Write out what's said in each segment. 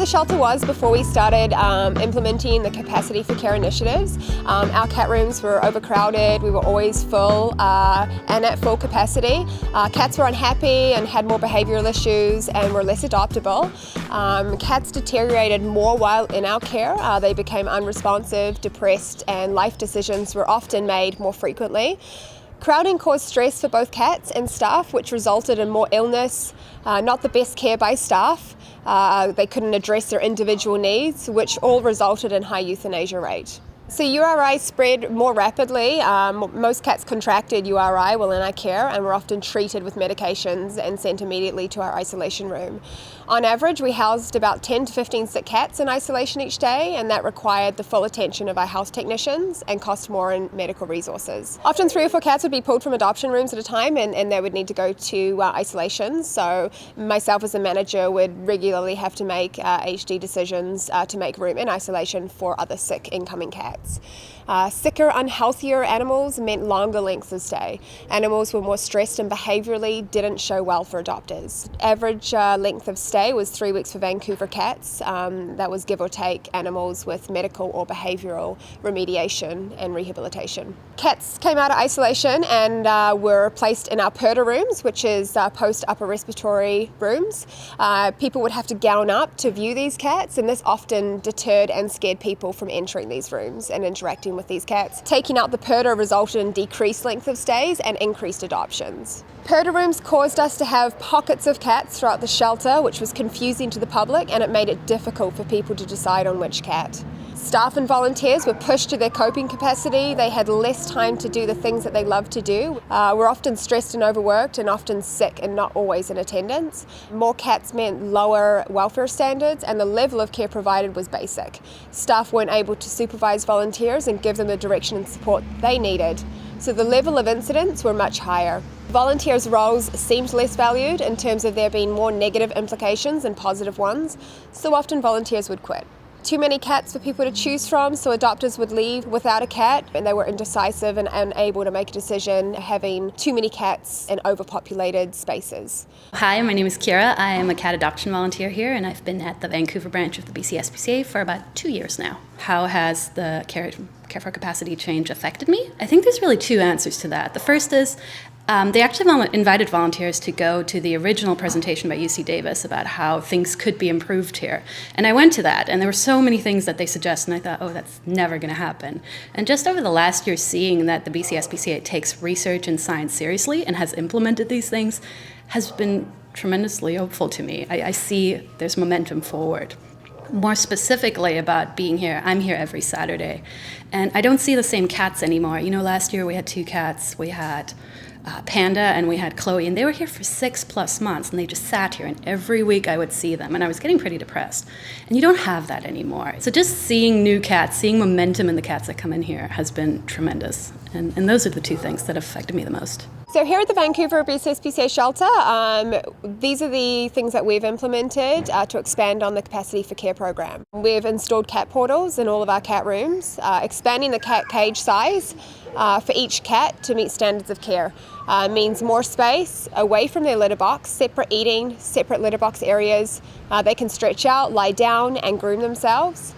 shelter was before we started implementing the capacity for care initiatives. Our cat rooms were overcrowded, we were always full and at full capacity. Cats were unhappy and had more behavioural issues and were less adoptable. Cats deteriorated more while in our care. They became unresponsive, depressed, and life decisions were often made more frequently. Crowding caused stress for both cats and staff, which resulted in more illness, not the best care by staff. They couldn't address their individual needs, which all resulted in high euthanasia rate. So URI spread more rapidly. Most cats contracted URI while in our care and were often treated with medications and sent immediately to our isolation room. On average, we housed about 10 to 15 sick cats in isolation each day, and that required the full attention of our health technicians and cost more in medical resources. Often 3 or 4 cats would be pulled from adoption rooms at a time and they would need to go to isolation. So myself as a manager would regularly have to make HD decisions to make room in isolation for other sick incoming cats. Sicker, unhealthier animals meant longer lengths of stay. Animals were more stressed and behaviourally didn't show well for adopters. Average length of stay was 3 weeks for Vancouver cats. That was give or take animals with medical or behavioural remediation and rehabilitation. Cats came out of isolation and were placed in our PERDA rooms, which is post-upper respiratory rooms. People would have to gown up to view these cats, and this often deterred and scared people from entering these rooms and interacting with these cats. Taking out the PERDA resulted in decreased length of stays and increased adoptions. PERDA rooms caused us to have pockets of cats throughout the shelter, which was confusing to the public, and it made it difficult for people to decide on which cat. Staff and volunteers were pushed to their coping capacity. They had less time to do the things that they love to do. Were often stressed and overworked and often sick and not always in attendance. More cats meant lower welfare standards, and the level of care provided was basic. Staff weren't able to supervise volunteers and give them the direction and support they needed. So the level of incidents were much higher. Volunteers' roles seemed less valued in terms of there being more negative implications than positive ones, so often volunteers would quit. Too many cats for people to choose from, so adopters would leave without a cat, and they were indecisive and unable to make a decision, having too many cats in overpopulated spaces. Hi, my name is Kira. I am a cat adoption volunteer here, and I've been at the Vancouver branch of the BC for about 2 years now. How has the care for capacity change affected me? I think there's really 2 answers to that. The first is they actually invited volunteers to go to the original presentation by UC Davis about how things could be improved here. And I went to that, and there were so many things that they suggested, and I thought, oh, that's never going to happen. And just over the last year, seeing that the BC takes research and science seriously and has implemented these things has been tremendously hopeful to me. I see there's momentum forward. More specifically about being here, I'm here every Saturday, and I don't see the same cats anymore. You know, last year we had 2 cats. We had Panda and we had Chloe, and they were here for 6+ months, and they just sat here, and every week I would see them, and I was getting pretty depressed. And you don't have that anymore. So just seeing new cats, seeing momentum in the cats that come in here has been tremendous. And those are the 2 things that have affected me the most. So here at the Vancouver BCSPCA shelter, these are the things that we've implemented to expand on the capacity for care program. We've installed cat portals in all of our cat rooms, expanding the cat cage size for each cat to meet standards of care. Means more space away from their litter box, separate eating, separate litter box areas. They can stretch out, lie down and groom themselves.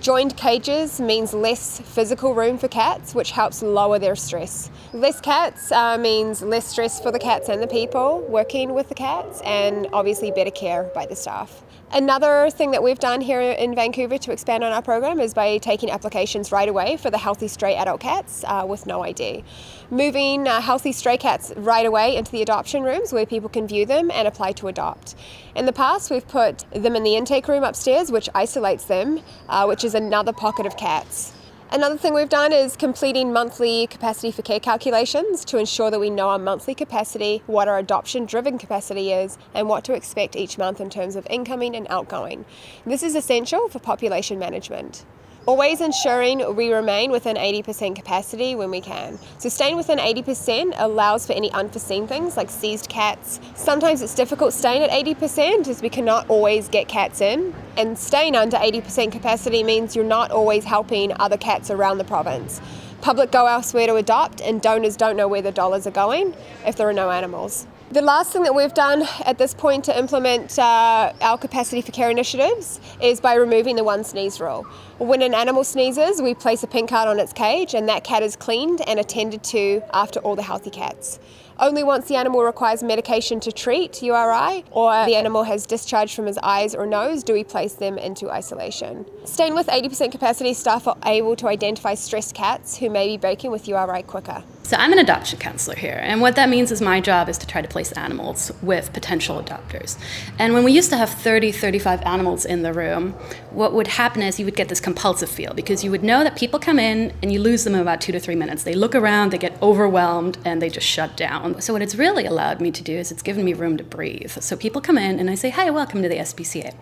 Joined cages means less physical room for cats, which helps lower their stress. Less cats means less stress for the cats and the people working with the cats, and obviously better care by the staff. Another thing that we've done here in Vancouver to expand on our program is by taking applications right away for the healthy stray adult cats with no ID. Moving healthy stray cats right away into the adoption rooms where people can view them and apply to adopt. In the past, we've put them in the intake room upstairs, which isolates them, which is another pocket of cats. Another thing we've done is completing monthly capacity for care calculations to ensure that we know our monthly capacity, what our adoption-driven capacity is, and what to expect each month in terms of incoming and outgoing. This is essential for population management. Always ensuring we remain within 80% capacity when we can. So staying within 80% allows for any unforeseen things like seized cats. Sometimes it's difficult staying at 80% as we cannot always get cats in. And staying under 80% capacity means you're not always helping other cats around the province. Public go elsewhere to adopt, and donors don't know where the dollars are going if there are no animals. The last thing that we've done at this point to implement our capacity for care initiatives is by removing the one sneeze rule. When an animal sneezes, we place a pink card on its cage and that cat is cleaned and attended to after all the healthy cats. Only once the animal requires medication to treat URI or the animal has discharge from his eyes or nose do we place them into isolation. Staying with 80% capacity, staff are able to identify stressed cats who may be breaking with URI quicker. So I'm an adoption counselor here, and what that means is my job is to try to place animals with potential adopters. And when we used to have 30, 35 animals in the room, what would happen is you would get this compulsive feel because you would know that people come in and you lose them in about 2 to 3 minutes. They look around, they get overwhelmed, and they just shut down. So what it's really allowed me to do is it's given me room to breathe. So people come in and I say, "Hi, welcome to the SPCA."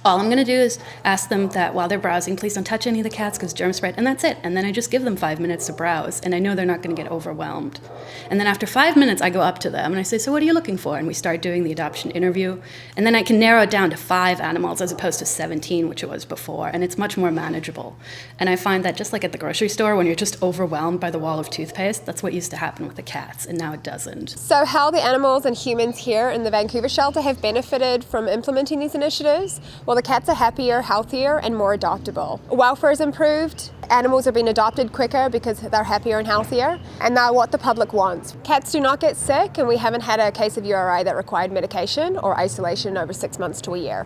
All I'm going to do is ask them that while they're browsing, please don't touch any of the cats because germs spread, and that's it. And then I just give them 5 minutes to browse, and I know they're not going to get overwhelmed. And then after 5 minutes, I go up to them and I say, "So what are you looking for?" And we start doing the adoption interview. And then I can narrow it down to 5 animals as opposed to 17, which it was before, and it's much more manageable. And I find that just like at the grocery store, when you're just overwhelmed by the wall of toothpaste, that's what used to happen with the cats, and now it doesn't. So how the animals and humans here in the Vancouver shelter have benefited from implementing these initiatives? Well, the cats are happier, healthier, and more adoptable. Welfare is improved, animals are being adopted quicker because they're happier and healthier, and they're what the public wants. Cats do not get sick, and we haven't had a case of URI that required medication or isolation over 6 months to a year.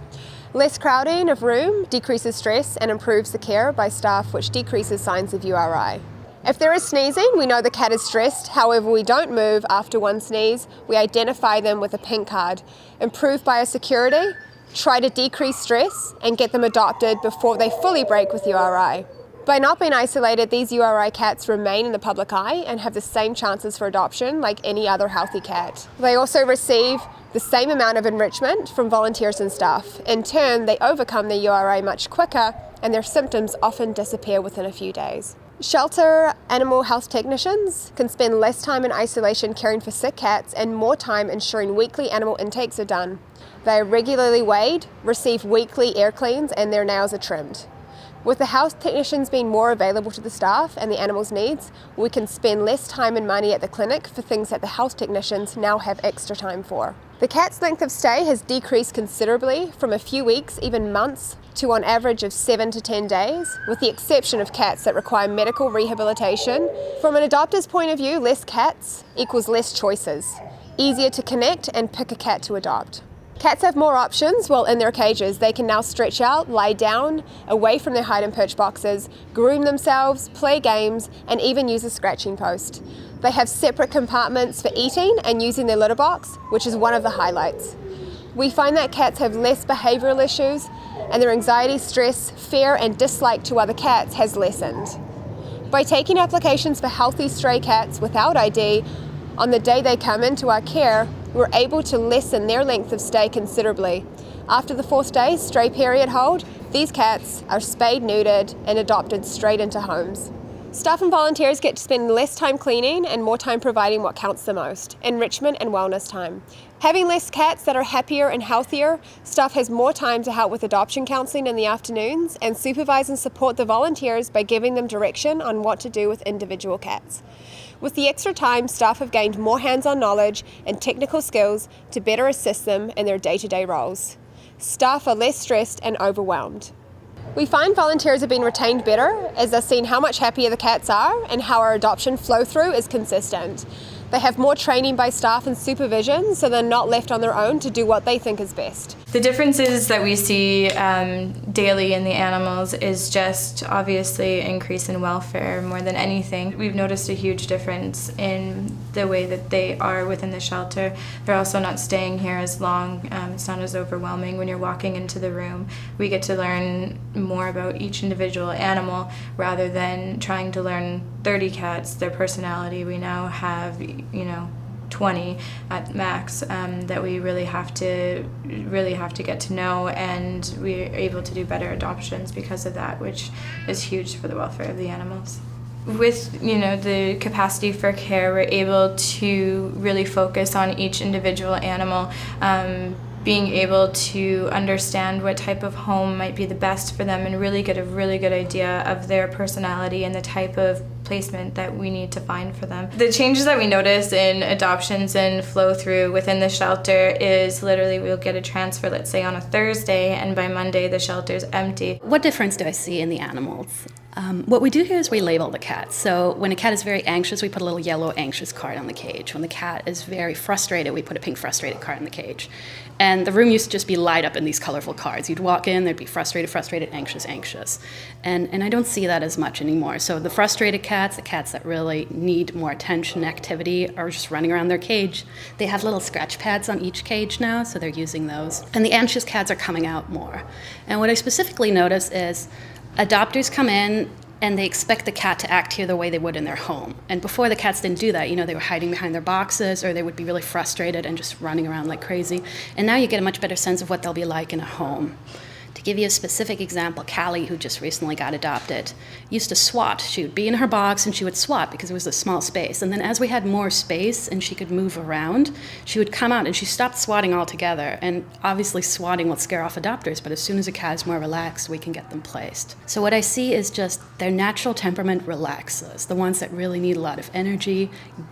Less crowding of room decreases stress and improves the care by staff, which decreases signs of URI. If there is sneezing, we know the cat is stressed. However, we don't move after one sneeze. We identify them with a pink card. Improve biosecurity, try to decrease stress, and get them adopted before they fully break with URI. By not being isolated, these URI cats remain in the public eye and have the same chances for adoption like any other healthy cat. They also receive the same amount of enrichment from volunteers and staff. In turn, they overcome their URI much quicker and their symptoms often disappear within a few days. Shelter animal health technicians can spend less time in isolation caring for sick cats and more time ensuring weekly animal intakes are done. They are regularly weighed, receive weekly air cleans, and their nails are trimmed. With the health technicians being more available to the staff and the animals' needs, we can spend less time and money at the clinic for things that the health technicians now have extra time for. The cat's length of stay has decreased considerably from a few weeks, even months, to on average of 7 to 10 days, with the exception of cats that require medical rehabilitation. From an adopter's point of view, less cats equals less choices. Easier to connect and pick a cat to adopt. Cats have more options while in their cages. They can now stretch out, lie down, away from their hide and perch boxes, groom themselves, play games, and even use a scratching post. They have separate compartments for eating and using their litter box, which is one of the highlights. We find that cats have less behavioural issues and their anxiety, stress, fear and dislike to other cats has lessened. By taking applications for healthy stray cats without ID on the day they come into our care, we're able to lessen their length of stay considerably. After the 4th day stray period hold, these cats are spayed, neutered and adopted straight into homes. Staff and volunteers get to spend less time cleaning and more time providing what counts the most, enrichment and wellness time. Having less cats that are happier and healthier, staff has more time to help with adoption counselling in the afternoons and supervise and support the volunteers by giving them direction on what to do with individual cats. With the extra time, staff have gained more hands-on knowledge and technical skills to better assist them in their day-to-day roles. Staff are less stressed and overwhelmed. We find volunteers are being retained better as they're seeing how much happier the cats are and how our adoption flow-through is consistent. They have more training by staff and supervision, so they're not left on their own to do what they think is best. The differences that we see daily in the animals is just obviously increase in welfare more than anything. We've noticed a huge difference in the way that they are within the shelter. They're also not staying here as long. It's not as overwhelming when you're walking into the room. We get to learn more about each individual animal rather than trying to learn 30 cats, their personality. We now have 20 at max that we really have to get to know, and we're able to do better adoptions because of that, which is huge for the welfare of the animals. With the capacity for care, we're able to really focus on each individual animal being able to understand what type of home might be the best for them and really get a really good idea of their personality and the type of placement that we need to find for them. The changes that we notice in adoptions and flow through within the shelter is literally we'll get a transfer, let's say on a Thursday, and by Monday the shelter's empty. What difference do I see in the animals? What we do here is we label the cats. So when a cat is very anxious, we put a little yellow anxious card on the cage. When the cat is very frustrated, we put a pink frustrated card on the cage. And the room used to just be light up in these colorful cards. You'd walk in, there'd be frustrated, frustrated, anxious, anxious. And I don't see that as much anymore. So the frustrated cats, the cats that really need more attention, activity, are just running around their cage. They have little scratch pads on each cage now, so they're using those. And the anxious cats are coming out more. And what I specifically notice is adopters come in and they expect the cat to act here the way they would in their home. And before, the cats didn't do that. They were hiding behind their boxes, or they would be really frustrated and just running around like crazy. And now you get a much better sense of what they'll be like in a home. To give you a specific example, Callie, who just recently got adopted, used to swat. She would be in her box and she would swat because it was a small space. And then as we had more space and she could move around, she would come out and she stopped swatting altogether. And obviously swatting will scare off adopters, but as soon as a cat is more relaxed, we can get them placed. So what I see is just their natural temperament relaxes. The ones that really need a lot of energy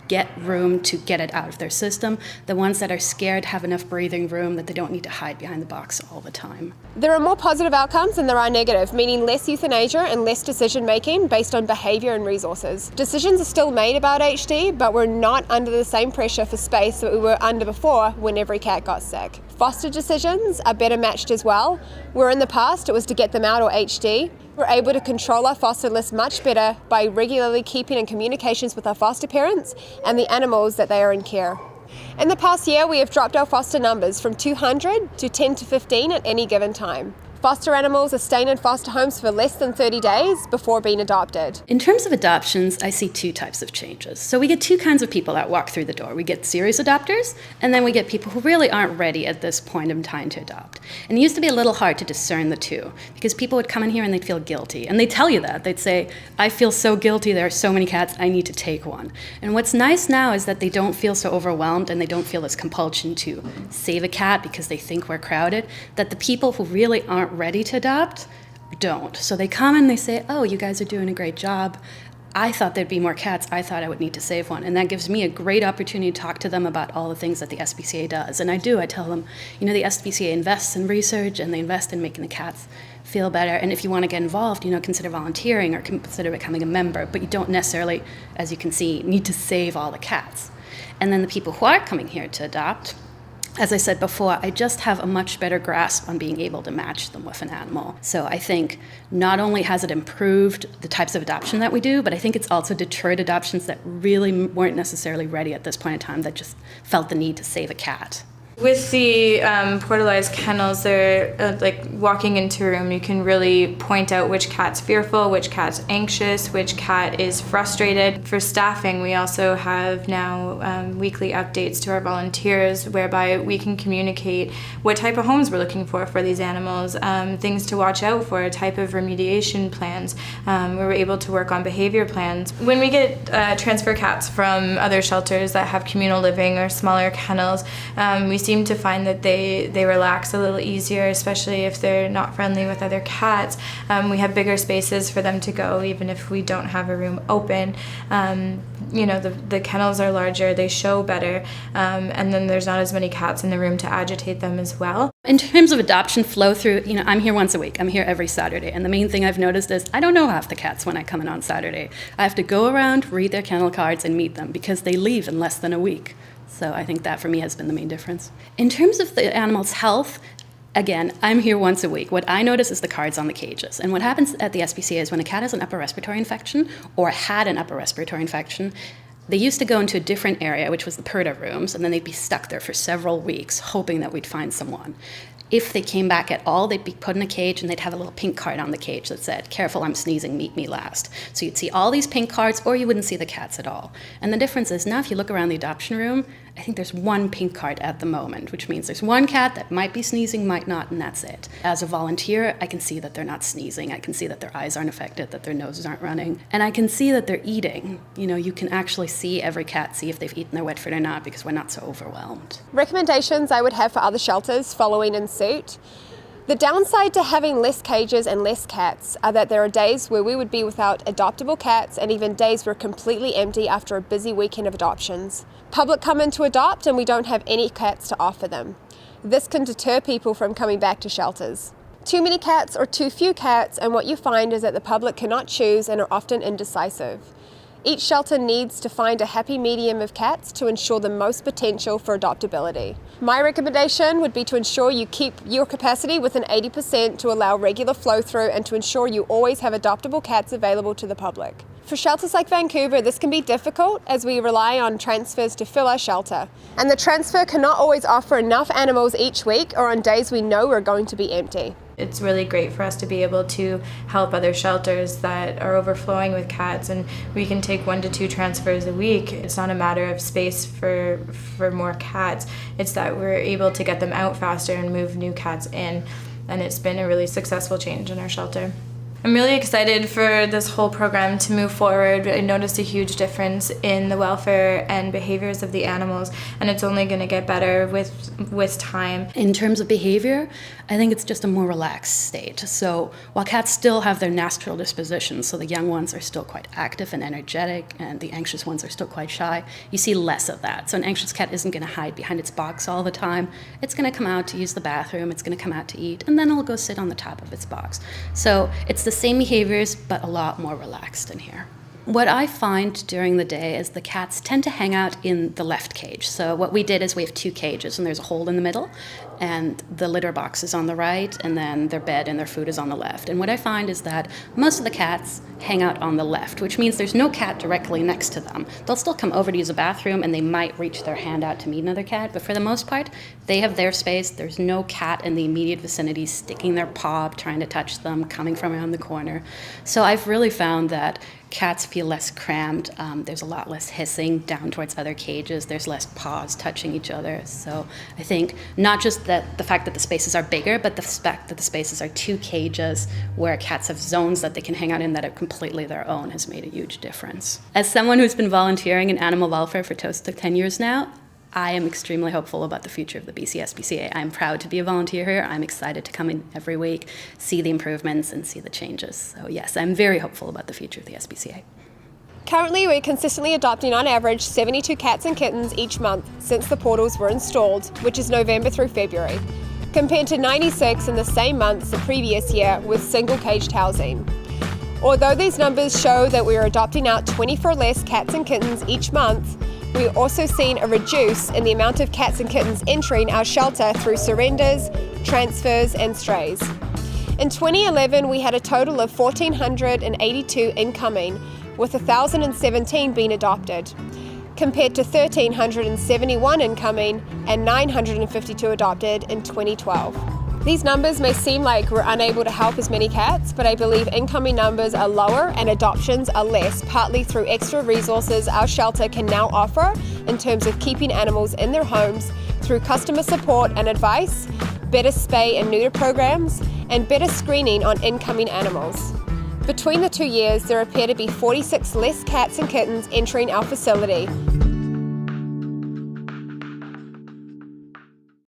get room to get it out of their system. The ones that are scared have enough breathing room that they don't need to hide behind the box all the time. There are more positive outcomes than there are negative, meaning less euthanasia and less decision making based on behaviour and resources. Decisions are still made about HD, but we're not under the same pressure for space that we were under before when every cat got sick. Foster decisions are better matched as well, where in the past it was to get them out or HD. We're able to control our foster list much better by regularly keeping in communications with our foster parents and the animals that they are in care. In the past year, we have dropped our foster numbers from 200 to 10 to 15 at any given time. Foster animals are staying in foster homes for less than 30 days before being adopted. In terms of adoptions, I see two types of changes. So we get two kinds of people that walk through the door. We get serious adopters, and then we get people who really aren't ready at this point in time to adopt. And it used to be a little hard to discern the two, because people would come in here and they'd feel guilty. And they'd tell you that. They'd say, I feel so guilty, there are so many cats, I need to take one. And what's nice now is that they don't feel so overwhelmed and they don't feel this compulsion to save a cat because they think we're crowded, that the people who really aren't ready to adopt don't. So they come and they say, oh, you guys are doing a great job. I thought there'd be more cats. I thought I would need to save one. And that gives me a great opportunity to talk to them about all the things that the SPCA does. And I do. I tell them, the SPCA invests in research and they invest in making the cats feel better. And if you want to get involved, consider volunteering or consider becoming a member. But you don't necessarily, as you can see, need to save all the cats. And then the people who are coming here to adopt, as I said before, I just have a much better grasp on being able to match them with an animal. So I think not only has it improved the types of adoption that we do, but I think it's also deterred adoptions that really weren't necessarily ready at this point in time, that just felt the need to save a cat. With the portalized kennels, they're like walking into a room, you can really point out which cat's fearful, which cat's anxious, which cat is frustrated. For staffing, we also have now weekly updates to our volunteers whereby we can communicate what type of homes we're looking for these animals, things to watch out for, type of remediation plans. We're able to work on behavior plans. When we get transfer cats from other shelters that have communal living or smaller kennels, we seem to find that they relax a little easier, especially if they're not friendly with other cats. We have bigger spaces for them to go, even if we don't have a room open. The kennels are larger, they show better, and then there's not as many cats in the room to agitate them as well. In terms of adoption flow through, I'm here once a week. I'm here every Saturday. And the main thing I've noticed is I don't know half the cats when I come in on Saturday. I have to go around, read their kennel cards, and meet them because they leave in less than a week. So I think that for me has been the main difference. In terms of the animal's health, again, I'm here once a week. What I notice is the cards on the cages. And what happens at the SPCA is when a cat has an upper respiratory infection or had an upper respiratory infection, they used to go into a different area, which was the PERDA rooms, and then they'd be stuck there for several weeks, hoping that we'd find someone. If they came back at all, they'd be put in a cage and they'd have a little pink card on the cage that said, "Careful, I'm sneezing, meet me last." So you'd see all these pink cards, or you wouldn't see the cats at all. And the difference is now if you look around the adoption room, I think there's one pink card at the moment, which means there's one cat that might be sneezing, might not, and that's it. As a volunteer, I can see that they're not sneezing. I can see that their eyes aren't affected, that their noses aren't running. And I can see that they're eating. You can actually see every cat, see if they've eaten their wet food or not, because we're not so overwhelmed. Recommendations I would have for other shelters following in suit. The downside to having less cages and less cats are that there are days where we would be without adoptable cats and even days we're completely empty after a busy weekend of adoptions. Public come in to adopt and we don't have any cats to offer them. This can deter people from coming back to shelters. Too many cats or too few cats, and what you find is that the public cannot choose and are often indecisive. Each shelter needs to find a happy medium of cats to ensure the most potential for adoptability. My recommendation would be to ensure you keep your capacity within 80% to allow regular flow through and to ensure you always have adoptable cats available to the public. For shelters like Vancouver, this can be difficult as we rely on transfers to fill our shelter. And the transfer cannot always offer enough animals each week or on days we know we're going to be empty. It's really great for us to be able to help other shelters that are overflowing with cats, and we can take 1 to 2 transfers a week. It's not a matter of space for more cats. It's that we're able to get them out faster and move new cats in, and it's been a really successful change in our shelter. I'm really excited for this whole program to move forward. I noticed a huge difference in the welfare and behaviors of the animals, and it's only going to get better with time. In terms of behavior, I think it's just a more relaxed state. So while cats still have their natural dispositions, so the young ones are still quite active and energetic, and the anxious ones are still quite shy, you see less of that. So an anxious cat isn't going to hide behind its box all the time. It's going to come out to use the bathroom, it's going to come out to eat, and then it'll go sit on the top of its box. So it's the same behaviors, but a lot more relaxed in here. What I find during the day is the cats tend to hang out in the left cage. So what we did is we have 2 cages and there's a hole in the middle, and the litter box is on the right, and then their bed and their food is on the left. And what I find is that most of the cats hang out on the left, which means there's no cat directly next to them. They'll still come over to use the bathroom and they might reach their hand out to meet another cat, but for the most part, they have their space. There's no cat in the immediate vicinity sticking their paw up, trying to touch them, coming from around the corner. So I've really found that cats feel less crammed. There's a lot less hissing down towards other cages. There's less paws touching each other. So I think not just that the fact that the spaces are bigger, but the fact that the spaces are 2 cages where cats have zones that they can hang out in that are completely their own has made a huge difference. As someone who's been volunteering in animal welfare for close to 10 years now, I am extremely hopeful about the future of the BC-SPCA. I'm proud to be a volunteer here. I'm excited to come in every week, see the improvements, and see the changes. So yes, I'm very hopeful about the future of the SPCA. Currently, we're consistently adopting on average 72 cats and kittens each month since the portals were installed, which is November through February, compared to 96 in the same months the previous year with single-caged housing. Although these numbers show that we are adopting out 24 less cats and kittens each month, we've also seen a reduce in the amount of cats and kittens entering our shelter through surrenders, transfers, and strays. In 2011, we had a total of 1,482 incoming, with 1,017 being adopted, compared to 1,371 incoming and 952 adopted in 2012. These numbers may seem like we're unable to help as many cats, but I believe incoming numbers are lower and adoptions are less, partly through extra resources our shelter can now offer in terms of keeping animals in their homes through customer support and advice, better spay and neuter programs, and better screening on incoming animals. Between the 2 years, there appear to be 46 less cats and kittens entering our facility,